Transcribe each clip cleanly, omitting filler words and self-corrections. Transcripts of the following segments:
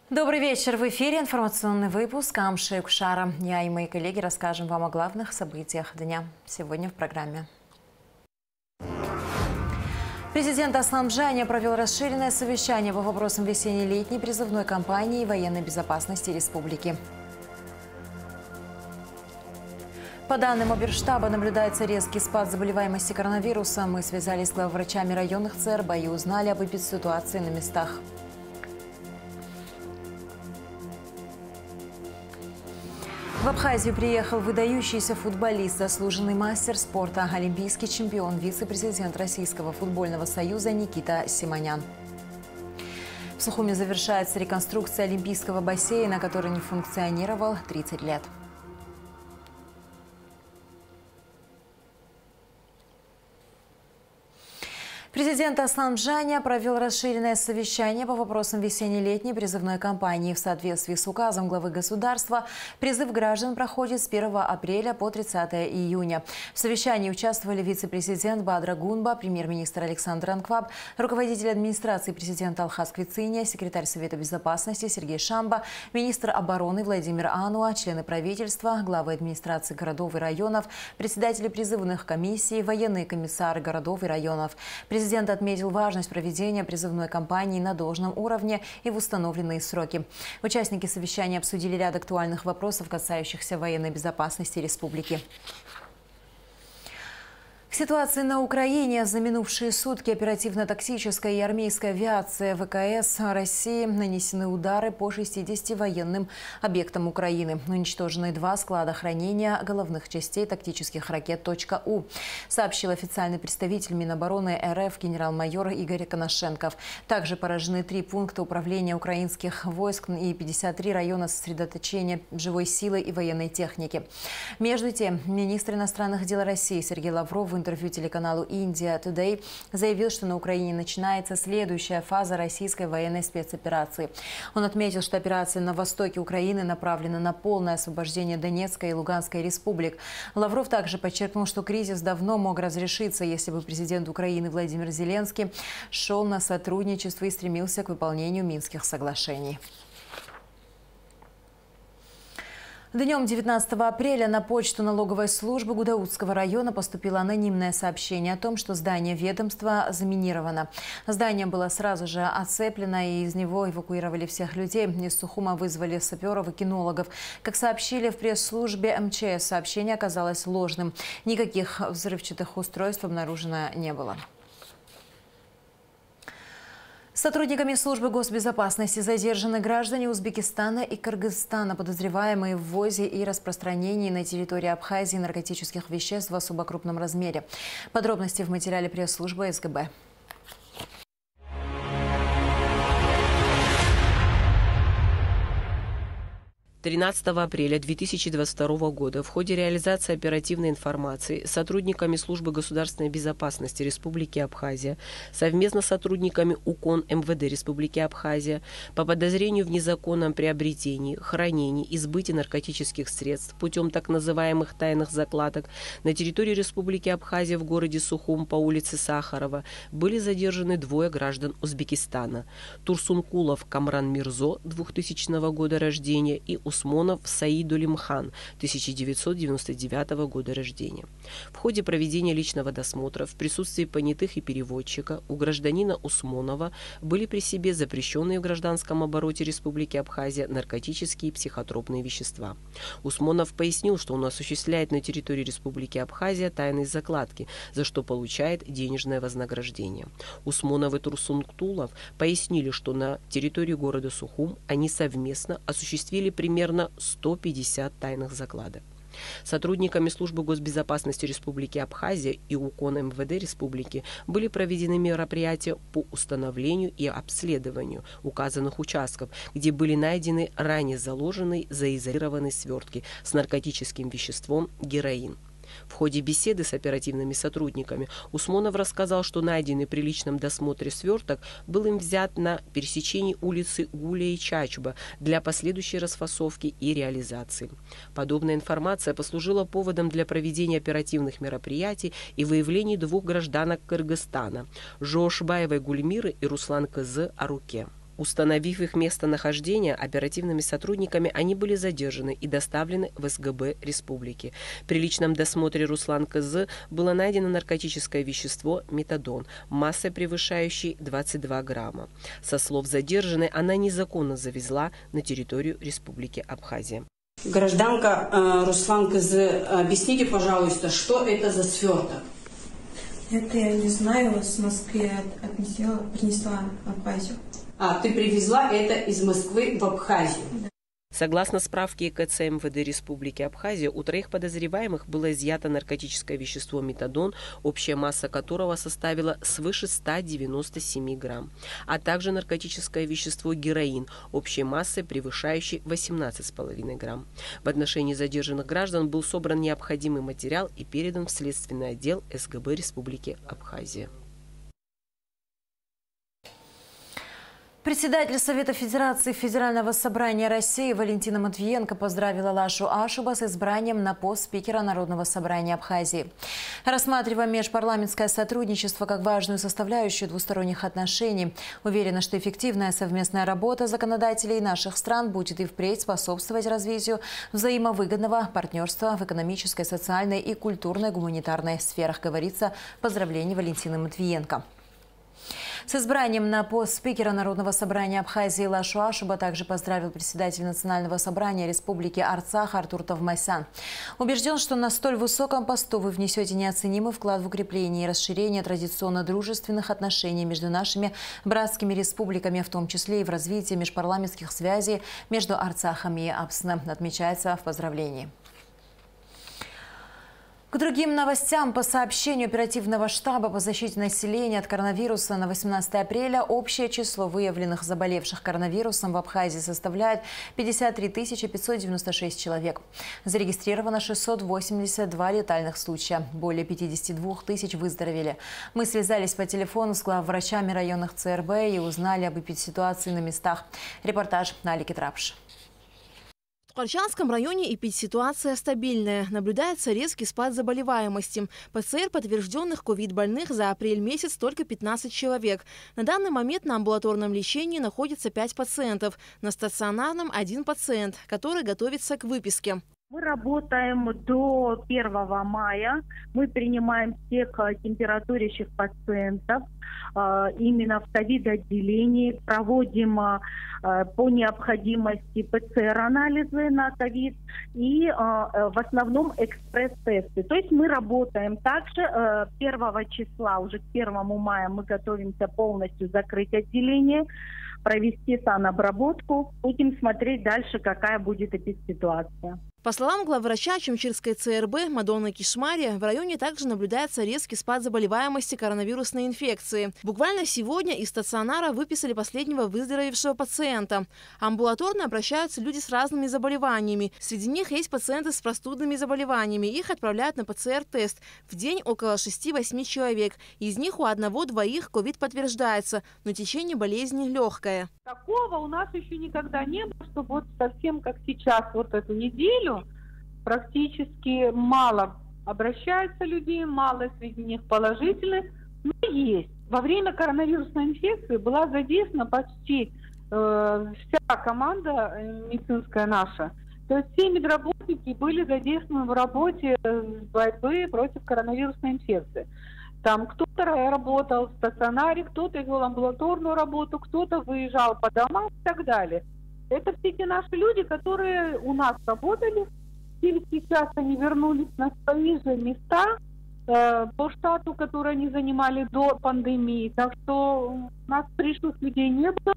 Добрый вечер. В эфире информационный выпуск Амши Кушара. Я и мои коллеги расскажем вам о главных событиях дня. Сегодня в программе. Президент Аслан Джаня провел расширенное совещание по вопросам весенне-летней призывной кампании военной безопасности республики. По данным Оберштаба, наблюдается резкий спад заболеваемости коронавирусом. Мы связались с главврачами районных ЦРБ и узнали об эпидситуации на местах. В Абхазию приехал выдающийся футболист, заслуженный мастер спорта, олимпийский чемпион, вице-президент Российского футбольного союза Никита Симонян. В Сухуми завершается реконструкция олимпийского бассейна, который не функционировал 30 лет. Президент Аслан Джаня провел расширенное совещание по вопросам весенне-летней призывной кампании. В соответствии с указом главы государства призыв граждан проходит с 1 апреля по 30 июня. В совещании участвовали вице-президент Бадра Гунба, премьер-министр Александр Анкваб, руководитель администрации президента Алхаз Квициния, секретарь Совета безопасности Сергей Шамба, министр обороны Владимир Ануа, члены правительства, главы администрации городов и районов, председатели призывных комиссий, военные комиссары городов и районов. Президент отметил важность проведения призывной кампании на должном уровне и в установленные сроки. Участники совещания обсудили ряд актуальных вопросов, касающихся военной безопасности республики. К ситуации на Украине за минувшие сутки оперативно-тактической и армейской авиации ВКС России нанесены удары по 60 военным объектам Украины. Уничтожены 2 склада хранения головных частей тактических ракет .У, сообщил официальный представитель Минобороны РФ генерал-майор Игорь Коношенков. Также поражены 3 пункта управления украинских войск и 53 района сосредоточения живой силы и военной техники. Между тем, министр иностранных дел России Сергей Лавров в интервью телеканалу India Today заявил, что на Украине начинается следующая фаза российской военной спецоперации. Он отметил, что операция на востоке Украины направлена на полное освобождение Донецкой и Луганской республик. Лавров также подчеркнул, что кризис давно мог разрешиться, если бы президент Украины Владимир Зеленский шел на сотрудничество и стремился к выполнению Минских соглашений. Днем 19 апреля на почту налоговой службы Гудаутского района поступило анонимное сообщение о том, что здание ведомства заминировано. Здание было сразу же оцеплено, и из него эвакуировали всех людей. Из Сухума вызвали саперов и кинологов. Как сообщили в пресс-службе МЧС, сообщение оказалось ложным. Никаких взрывчатых устройств обнаружено не было. Сотрудниками службы госбезопасности задержаны граждане Узбекистана и Кыргызстана, подозреваемые в ввозе и распространении на территории Абхазии наркотических веществ в особо крупном размере. Подробности в материале пресс-службы СГБ. 13 апреля 2022 года в ходе реализации оперативной информации сотрудниками Службы государственной безопасности Республики Абхазия совместно с сотрудниками УКОН МВД Республики Абхазия по подозрению в незаконном приобретении, хранении и сбыте наркотических средств путем так называемых тайных закладок на территории Республики Абхазия в городе Сухум по улице Сахарова были задержаны 2 граждан Узбекистана – Турсункулов Камран Мирзо, 2000 года рождения, и Усмонов Саидулимхан, 1999 года рождения. В ходе проведения личного досмотра в присутствии понятых и переводчика у гражданина Усмонова были при себе запрещенные в гражданском обороте Республики Абхазия наркотические и психотропные вещества. Усмонов пояснил, что он осуществляет на территории Республики Абхазия тайные закладки, за что получает денежное вознаграждение. Усмонов и Турсунктулов пояснили, что на территории города Сухум они совместно осуществили примерно 150 тайных закладок. Сотрудниками Службы госбезопасности Республики Абхазия и УКОН МВД Республики были проведены мероприятия по установлению и обследованию указанных участков, где были найдены ранее заложенные заизолированные свертки с наркотическим веществом героин. В ходе беседы с оперативными сотрудниками Усмонов рассказал, что найденный при личном досмотре сверток был им взят на пересечении улицы Гуля и Чачуба для последующей расфасовки и реализации. Подобная информация послужила поводом для проведения оперативных мероприятий и выявлений 2 гражданок Кыргызстана – Жоошбаевой Гульмиры и Руслан Кызы Аруке. Установив их местонахождение, оперативными сотрудниками они были задержаны и доставлены в СГБ республики. При личном досмотре Руслан К.З. было найдено наркотическое вещество метадон, массой превышающей 22 грамма. Со слов задержанной, она незаконно завезла на территорию Республики Абхазия. Гражданка Руслан К.З., объясните, пожалуйста, что это за сверток? Это я не знаю, с Москвы принесла в Абхазию. А, ты привезла это из Москвы в Абхазию? Согласно справке КЦ МВД Республики Абхазия, у 3 подозреваемых было изъято наркотическое вещество метадон, общая масса которого составила свыше 197 грамм, а также наркотическое вещество героин, общей массой превышающей 18,5 грамм. В отношении задержанных граждан был собран необходимый материал и передан в следственный отдел СГБ Республики Абхазия. Председатель Совета Федерации Федерального собрания России Валентина Матвиенко поздравила Лашу Ашуба с избранием на пост спикера Народного собрания Абхазии. Рассматривая межпарламентское сотрудничество как важную составляющую двусторонних отношений, уверена, что эффективная совместная работа законодателей наших стран будет и впредь способствовать развитию взаимовыгодного партнерства в экономической, социальной и культурной гуманитарной сферах, говорится в поздравлении Валентины Матвиенко. С избранием на пост спикера Народного собрания Абхазии Лашу Ашуба также поздравил председатель Национального собрания Республики Арцах Артур Товмасян. Убежден, что на столь высоком посту вы внесете неоценимый вклад в укрепление и расширение традиционно дружественных отношений между нашими братскими республиками, в том числе и в развитии межпарламентских связей между Арцахом и Абсне, отмечается в поздравлении. К другим новостям. По сообщению оперативного штаба по защите населения от коронавируса на 18 апреля общее число выявленных заболевших коронавирусом в Абхазии составляет 53 596 человек. Зарегистрировано 682 летальных случая. Более 52 тысяч выздоровели. Мы связались по телефону с главврачами районных ЦРБ и узнали об эпидситуации на местах. Репортаж Налики Трапш. В Корчанском районе эпидситуация стабильная. Наблюдается резкий спад заболеваемости. ПЦР подтвержденных ковид-больных за апрель месяц только 15 человек. На данный момент на амбулаторном лечении находится 5 пациентов. На стационарном 1 пациент, который готовится к выписке. Мы работаем до 1 мая. Мы принимаем всех температурящих пациентов именно в ковид-отделении. Проводим по необходимости ПЦР-анализы на ковид и в основном экспресс-тесты. То есть мы работаем также 1 числа, уже к 1 мая мы готовимся полностью закрыть отделение, провести санобработку. Будем смотреть дальше, какая будет эпидситуация. По словам главврача Чумчирской ЦРБ Мадонны Кишмари, в районе также наблюдается резкий спад заболеваемости коронавирусной инфекции. Буквально сегодня из стационара выписали последнего выздоровевшего пациента. Амбулаторно обращаются люди с разными заболеваниями. Среди них есть пациенты с простудными заболеваниями. Их отправляют на ПЦР-тест. В день около 6-8 человек. Из них у 1-2 ковид подтверждается, но течение болезни легкое. Такого у нас еще никогда не было, что вот совсем как сейчас, вот эту неделю, практически мало обращаются людей, мало среди них положительных, но есть. Во время коронавирусной инфекции была задействована почти вся команда медицинская наша. То есть все медработники были задействованы в работе борьбы против коронавирусной инфекции. Там кто-то работал в стационаре, кто-то вел амбулаторную работу, кто-то выезжал по домам и так далее. Это все те наши люди, которые у нас работали. И сейчас они вернулись на свои же места по штату, который они занимали до пандемии. Так что у нас пришлых людей не было.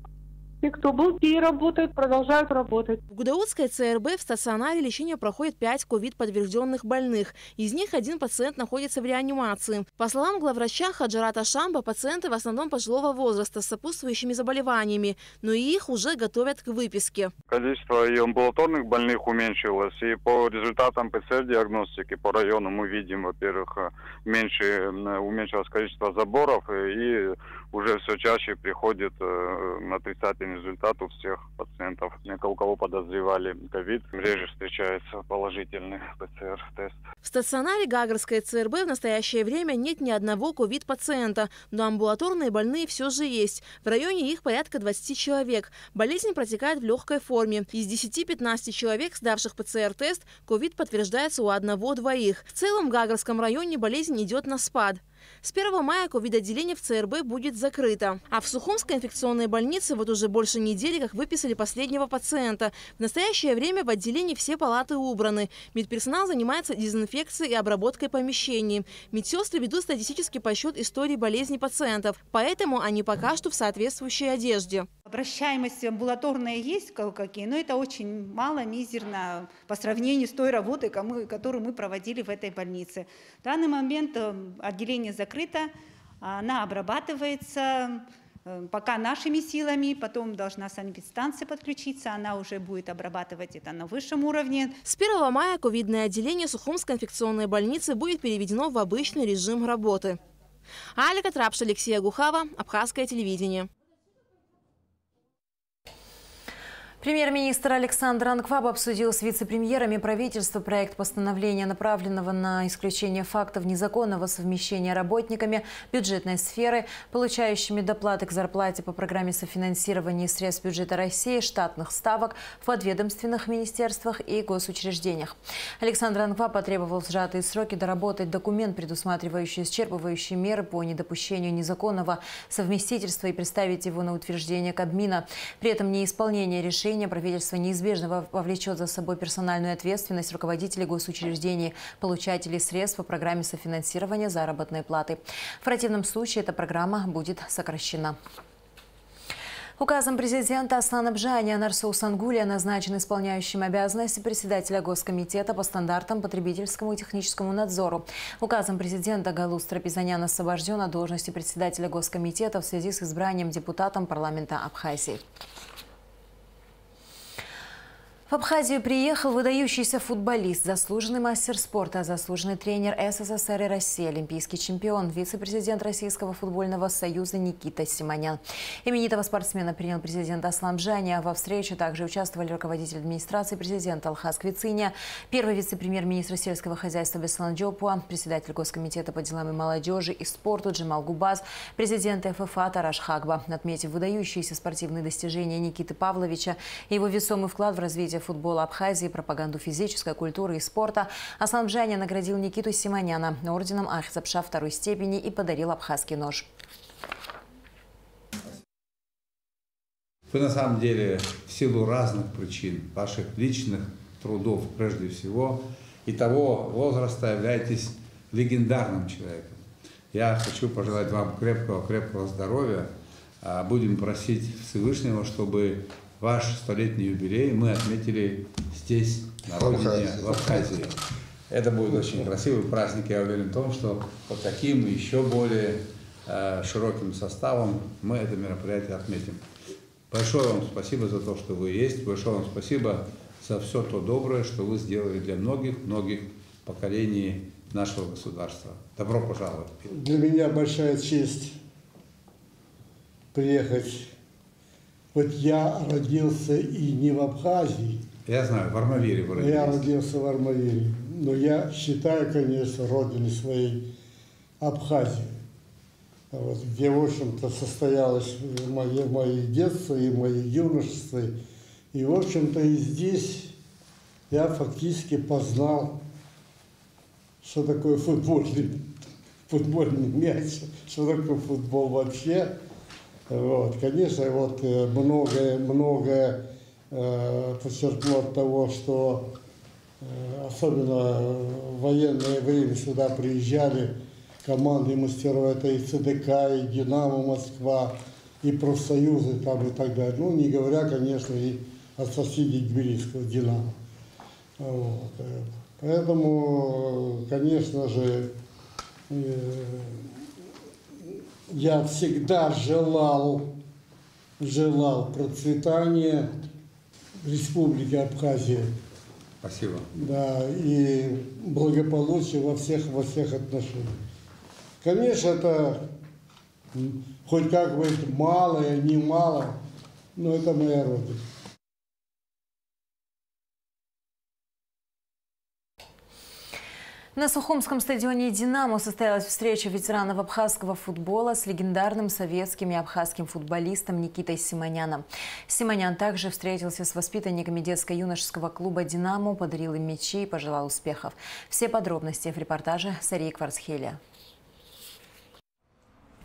Те, кто был, те и работают, продолжают работать. В Гудаутской ЦРБ в стационаре лечение проходит 5 ковид-подтвержденных больных. Из них 1 пациент находится в реанимации. По словам главврача Хаджарата Шамба, пациенты в основном пожилого возраста с сопутствующими заболеваниями, но и их уже готовят к выписке. Количество и амбулаторных больных уменьшилось. И по результатам ПЦР-диагностики по району мы видим, во-первых, уменьшилось количество заборов, и уже все чаще приходит отрицательный положительный результат у всех пациентов. У кого подозревали ковид, реже встречается положительный ПЦР-тест. В стационаре Гагрской ЦРБ в настоящее время нет ни одного ковид-пациента, но амбулаторные больные все же есть. В районе их порядка 20 человек. Болезнь протекает в легкой форме. Из 10-15 человек, сдавших ПЦР-тест, ковид подтверждается у 1-2. В целом в Гагрском районе болезнь идет на спад. С 1 мая ковид-отделение в ЦРБ будет закрыто. А в Сухумской инфекционной больнице вот уже больше недели как выписали последнего пациента. В настоящее время в отделении все палаты убраны. Медперсонал занимается дезинфекцией и обработкой помещений. Медсестры ведут статистический подсчет истории болезней пациентов. Поэтому они пока что в соответствующей одежде. Обращаемость амбулаторная есть какие, но это очень мало, мизерно по сравнению с той работой, которую мы проводили в этой больнице. В данный момент отделение закрыто, она обрабатывается пока нашими силами, потом должна санэпидстанция подключиться, она уже будет обрабатывать это на высшем уровне. С 1 мая ковидное отделение Сухумской инфекционной больницы будет переведено в обычный режим работы. Алика Трапш, Алексея Гухава, Абхазское телевидение. Премьер-министр Александр Анкваб обсудил с вице-премьерами правительства проект постановления, направленного на исключение фактов незаконного совмещения работниками бюджетной сферы, получающими доплаты к зарплате по программе софинансирования средств бюджета России, штатных ставок в подведомственных министерствах и госучреждениях. Александр Анкваб потребовал в сжатые сроки доработать документ, предусматривающий исчерпывающие меры по недопущению незаконного совместительства, и представить его на утверждение Кабмина. При этом неисполнение решения правительство неизбежно повлечет за собой персональную ответственность руководителей госучреждений, получателей средств по программе софинансирования заработной платы. В противном случае эта программа будет сокращена. Указом президента Аслана Бжани Нарсу Усангулия назначен исполняющим обязанности председателя Госкомитета по стандартам потребительскому и техническому надзору. Указом президента Галус Трапезанян освобожден от должности председателя Госкомитета в связи с избранием депутатом парламента Абхазии. В Абхазию приехал выдающийся футболист, заслуженный мастер спорта, заслуженный тренер СССР и России, олимпийский чемпион, вице-президент Российского футбольного союза Никита Симонян. Именитого спортсмена принял президент Аслан Бжани. Во встрече также участвовали руководитель администрации президента Алхаз Квициня, первый вице-премьер-министр сельского хозяйства Беслан Джопуа, председатель Госкомитета по делам и молодежи и спорту Джемал Губаз, президент ФФА Тараш Хагба. Отметив выдающиеся спортивные достижения Никиты Павловича и его весомый вклад в развитие футбола Абхазии, пропаганду физической культуры и спорта, Аслан Бжани наградил Никиту Симоняна орденом Ахзапша второй степени и подарил абхазский нож. Вы на самом деле в силу разных причин, ваших личных трудов прежде всего, и того возраста являетесь легендарным человеком. Я хочу пожелать вам крепкого здоровья. Будем просить Всевышнего, чтобы ваш столетний юбилей мы отметили здесь, на родине, в Абхазии. Это будет очень красивый праздник. Я уверен в том, что вот таким еще более широким составом мы это мероприятие отметим. Большое вам спасибо за то, что вы есть. Большое вам спасибо за все то доброе, что вы сделали для многих поколений нашего государства. Добро пожаловать. Для меня большая честь приехать. Вот я родился и не в Абхазии. Я знаю, в Армавире вы родились. Я родился в Армавире. Но я считаю, конечно, родиной своей Абхазию. Вот, где, в общем-то, состоялось мое детство и мое юношество. И, в общем-то, и здесь я фактически познал, что такое футбольный мяч, что такое футбол вообще. Вот, конечно, вот многое подчеркну от того, что особенно в военное время сюда приезжали команды мастеров, это и ЦДК, и Динамо Москва, и профсоюзы там и так далее. Ну, не говоря, конечно, и от соседей Тбилисского Динамо. Вот. Поэтому, конечно же, я всегда желал процветания Республики Абхазия. Спасибо. Да, и благополучия во всех отношениях. Конечно, это хоть как бы мало или не мало, но это моя родина. На Сухумском стадионе «Динамо» состоялась встреча ветеранов абхазского футбола с легендарным советским и абхазским футболистом Никитой Симоняном. Симонян также встретился с воспитанниками детско-юношеского клуба «Динамо», подарил им мячи и пожелал успехов. Все подробности в репортаже Сарии Кварцхелия.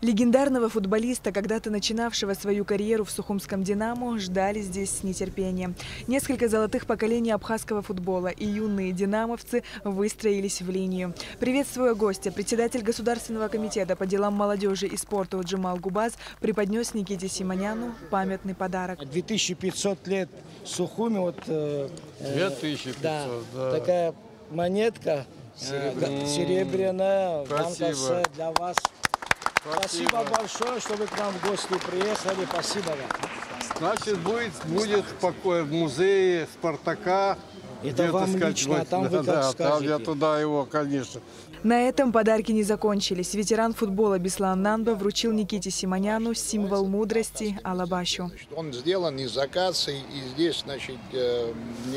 Легендарного футболиста, когда-то начинавшего свою карьеру в Сухумском «Динамо», ждали здесь с нетерпением. Несколько золотых поколений абхазского футбола и юные динамовцы выстроились в линию. Приветствуя гостя, председатель Государственного комитета по делам молодежи и спорта Джамал Губаз преподнес Никите Симоняну памятный подарок. 2500 лет Сухуми, вот 2500, да. Такая монетка серебряная, банковская для вас. Спасибо большое, что вы к нам в гости приехали. Спасибо вам. Значит, будет в музее Спартака. Это вам лично, а там вы как скажете. Там я туда его, конечно. На этом подарки не закончились. Ветеран футбола Беслан Нанба вручил Никите Симоняну символ мудрости – алабащу. Он сделан из акации, и здесь, значит,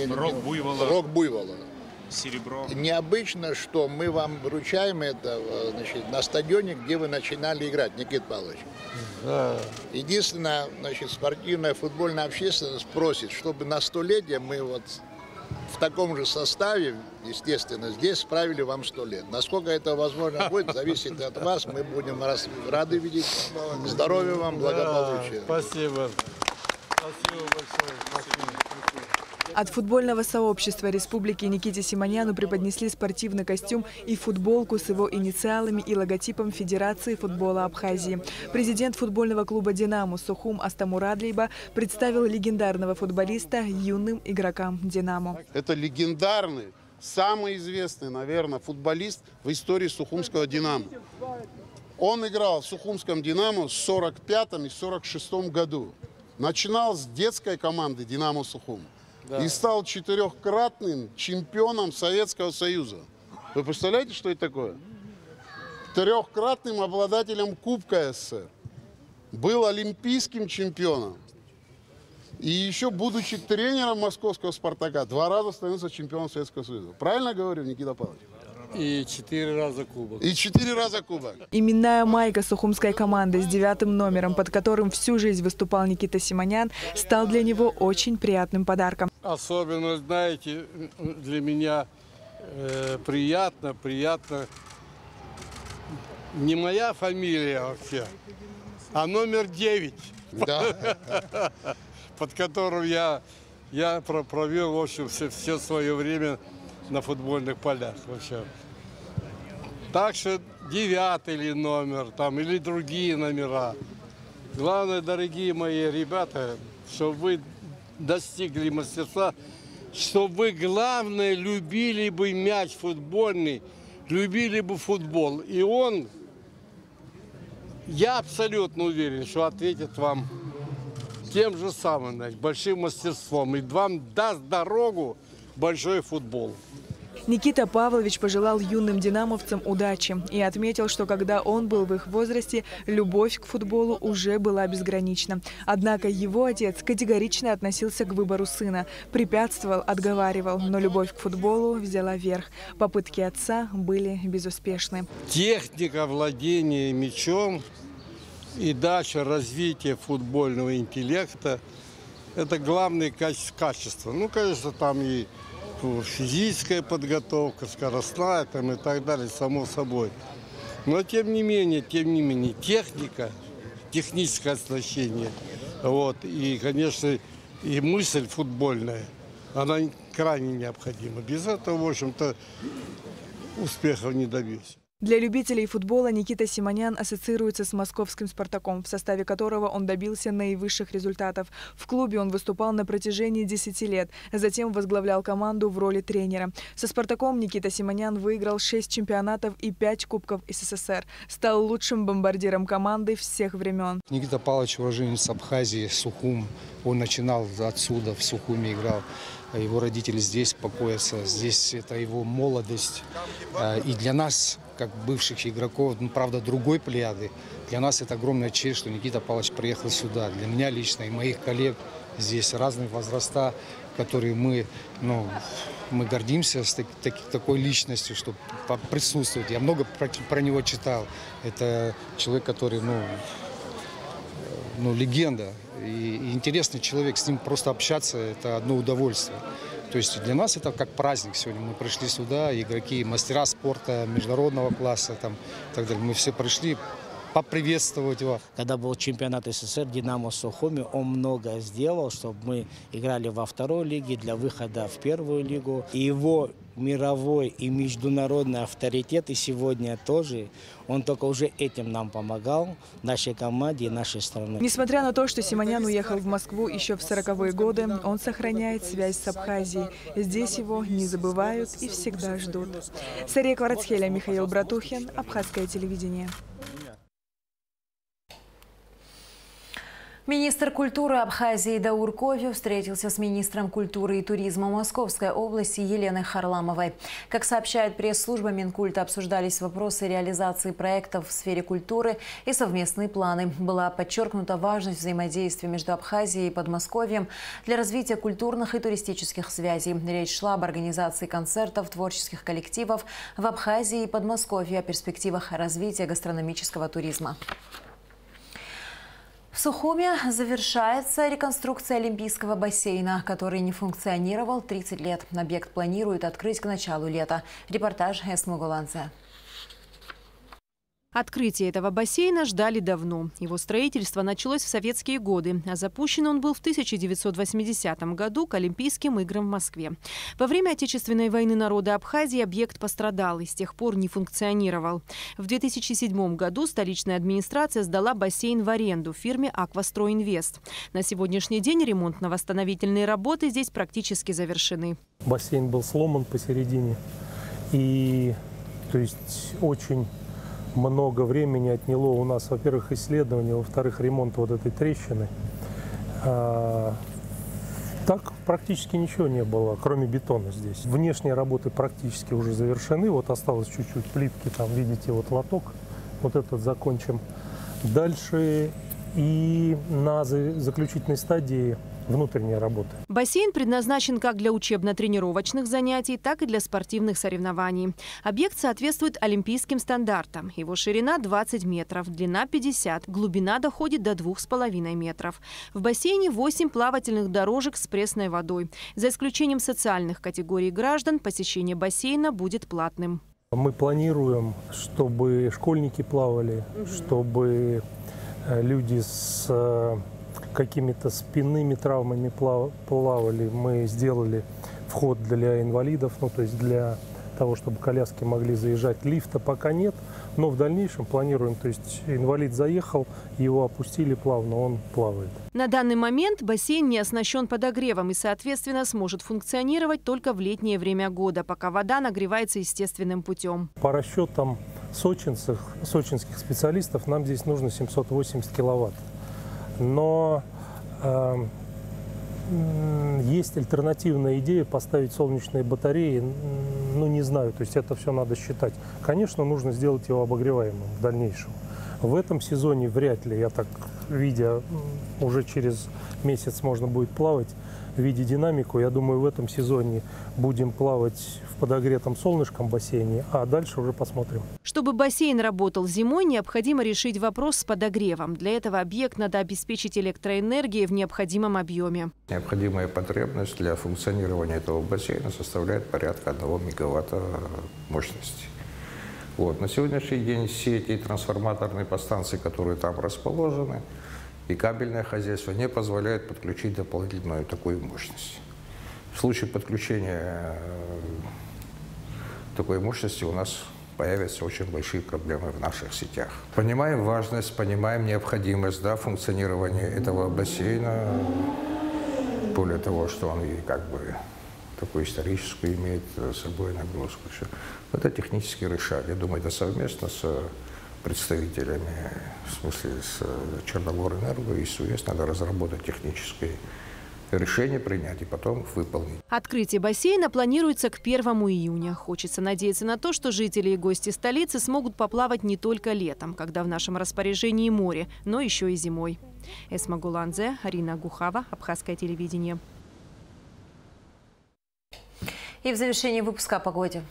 рог буйвола. Рог буйвола. Серебро. Необычно, что мы вам вручаем это, значит, на стадионе, где вы начинали играть, Никита Павлович. Да. Единственное, значит, спортивная футбольная общественность просит, чтобы на 100-летие мы вот в таком же составе, естественно, здесь справили вам 100 лет. Насколько это возможно будет, зависит от вас. Мы будем рады видеть. Здоровья вам, благополучия. Да, спасибо. Спасибо большое. Спасибо. От футбольного сообщества республики Никите Симоняну преподнесли спортивный костюм и футболку с его инициалами и логотипом Федерации футбола Абхазии. Президент футбольного клуба «Динамо» Сухум Астамурадлиба представил легендарного футболиста юным игрокам «Динамо». Это легендарный, самый известный, наверное, футболист в истории Сухумского «Динамо». Он играл в Сухумском «Динамо» в 1945 и 1946 году. Начинал с детской команды «Динамо Сухум». И стал 4-кратным чемпионом Советского Союза. Вы представляете, что это такое? 3-кратным обладателем Кубка СССР. Был олимпийским чемпионом. И еще, будучи тренером московского «Спартака», 2 раза становился чемпионом Советского Союза. Правильно говорю, Никита Павлович? И 4 раза кубок. И 4 раза кубок. Именная майка сухумской команды с 9-м номером, под которым всю жизнь выступал Никита Симонян, стал для него очень приятным подарком. Особенно, знаете, для меня приятно. Не моя фамилия вообще, а номер 9. Да. Под которым я провел, в общем, все свое время на футбольных полях. Вообще. Так что 9-й номер там, или другие номера. Главное, дорогие мои ребята, чтобы вы достигли мастерства, чтобы вы, главное, любили бы мяч футбольный, любили бы футбол. И он, я абсолютно уверен, что ответит вам тем же самым, большим мастерством. И вам даст дорогу большой футбол. Никита Павлович пожелал юным динамовцам удачи и отметил, что когда он был в их возрасте, любовь к футболу уже была безгранична. Однако его отец категорично относился к выбору сына, препятствовал, отговаривал, но любовь к футболу взяла верх. Попытки отца были безуспешны. Техника владения мячом и дальше развитие футбольного интеллекта – это главные качества. Ну, конечно, там и физическая подготовка, скоростная там, и так далее, само собой. Но тем не менее, техника, техническое оснащение, вот, и, конечно, и мысль футбольная, она крайне необходима. Без этого, в общем-то, успехов не добьешься. Для любителей футбола Никита Симонян ассоциируется с московским «Спартаком», в составе которого он добился наивысших результатов. В клубе он выступал на протяжении 10 лет, затем возглавлял команду в роли тренера. Со «Спартаком» Никита Симонян выиграл 6 чемпионатов и 5 кубков СССР. Стал лучшим бомбардиром команды всех времен. Никита Павлович, уроженец Абхазии, Сухум. Он начинал отсюда, в Сухуме играл. Его родители здесь покоятся, здесь это его молодость. И для нас, как бывших игроков, ну, правда, другой плеяды, для нас это огромная честь, что Никита Павлович приехал сюда. Для меня лично и моих коллег здесь разные возраста, которые мы гордимся с такой личностью, что присутствует. Я много про него читал. Это человек, который, легенда. И интересный человек, с ним просто общаться – это одно удовольствие. То есть для нас это как праздник сегодня. Мы пришли сюда, игроки, мастера спорта международного класса, там, и так далее. Мы все пришли поприветствовать его. Когда был чемпионат СССР, «Динамо» Сухуми, он многое сделал, чтобы мы играли во второй лиге для выхода в первую лигу. И его мировой и международный авторитет, и сегодня тоже, он только уже этим нам помогал, нашей команде и нашей стране. Несмотря на то, что Симонян уехал в Москву еще в 40-е годы, он сохраняет связь с Абхазией. Здесь его не забывают и всегда ждут. Сария Кварацхеля, Михаил Братухин, Абхазское телевидение. Министр культуры Абхазии Даур Ковю встретился с министром культуры и туризма Московской области Еленой Харламовой. Как сообщает пресс-служба Минкульта, обсуждались вопросы реализации проектов в сфере культуры и совместные планы. Была подчеркнута важность взаимодействия между Абхазией и Подмосковьем для развития культурных и туристических связей. Речь шла об организации концертов творческих коллективов в Абхазии и Подмосковье, о перспективах развития гастрономического туризма. В Сухуме завершается реконструкция Олимпийского бассейна, который не функционировал 30 лет. Объект планируют открыть к началу лета. Репортаж Эсмы Голландзе. Открытие этого бассейна ждали давно. Его строительство началось в советские годы, а запущен он был в 1980 году к Олимпийским играм в Москве. Во время Отечественной войны народа Абхазии объект пострадал и с тех пор не функционировал. В 2007 году столичная администрация сдала бассейн в аренду фирме «Аквастройинвест». На сегодняшний день ремонтно-восстановительные работы здесь практически завершены. Бассейн был сломан посередине, и то есть очень много времени отняло у нас, во-первых, исследование, во-вторых, ремонт вот этой трещины. Так практически ничего не было, кроме бетона здесь. Внешние работы практически уже завершены. Вот осталось чуть-чуть плитки, там видите, вот лоток. Вот этот закончим. Дальше и на заключительной стадии внутренние работы. Бассейн предназначен как для учебно-тренировочных занятий, так и для спортивных соревнований. Объект соответствует олимпийским стандартам. Его ширина 20 метров, длина 50, глубина доходит до 2,5 метров. В бассейне 8 плавательных дорожек с пресной водой. За исключением социальных категорий граждан, посещение бассейна будет платным. Мы планируем, чтобы школьники плавали, чтобы люди с какими-то спинными травмами плавали. Мы сделали вход для инвалидов, то есть для того, чтобы коляски могли заезжать. Лифта пока нет, но в дальнейшем планируем. То есть инвалид заехал, его опустили плавно, он плавает. На данный момент бассейн не оснащен подогревом и, соответственно, сможет функционировать только в летнее время года, пока вода нагревается естественным путем. По расчетам сочинских специалистов нам здесь нужно 780 киловатт. Но есть альтернативная идея поставить солнечные батареи, не знаю, то есть это все надо считать. Конечно, нужно сделать его обогреваемым в дальнейшем. В этом сезоне вряд ли, я так видя, уже через месяц можно будет плавать, видя динамику. Я думаю, в этом сезоне будем плавать в подогретом солнышком бассейне, а дальше уже посмотрим. Чтобы бассейн работал зимой, необходимо решить вопрос с подогревом. Для этого объект надо обеспечить электроэнергией в необходимом объеме. Необходимая потребность для функционирования этого бассейна составляет порядка 1 мегаватта мощности. На сегодняшний день сети и трансформаторные подстанции, которые там расположены, и кабельное хозяйство не позволяют подключить дополнительную такую мощность. В случае подключения такой мощности у нас появятся очень большие проблемы в наших сетях. Понимаем важность, понимаем необходимость функционирования этого бассейна. Более того, что он и такую историческую имеет собой нагрузку. Это технически решали. Я думаю, это совместно с представителями, в смысле с Черноморэнерго и СУЭС, надо разработать технический решение принять и потом выполнить. Открытие бассейна планируется к 1 июня. Хочется надеяться на то, что жители и гости столицы смогут поплавать не только летом, когда в нашем распоряжении море, но еще и зимой. Эсма Гуланзе, Арина Гухава, Абхазское телевидение. И в завершении выпуска о погоде.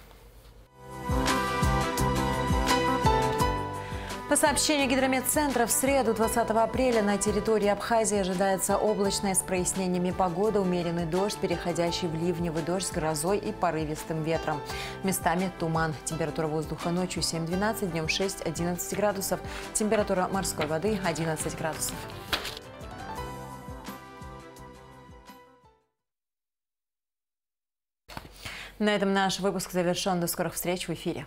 По сообщению Гидрометцентра, в среду 20 апреля на территории Абхазии ожидается облачная с прояснениями погода, умеренный дождь, переходящий в ливневый дождь с грозой и порывистым ветром. Местами туман. Температура воздуха ночью 7-12, днем 6-11 градусов. Температура морской воды 11 градусов. На этом наш выпуск завершен. До скорых встреч в эфире.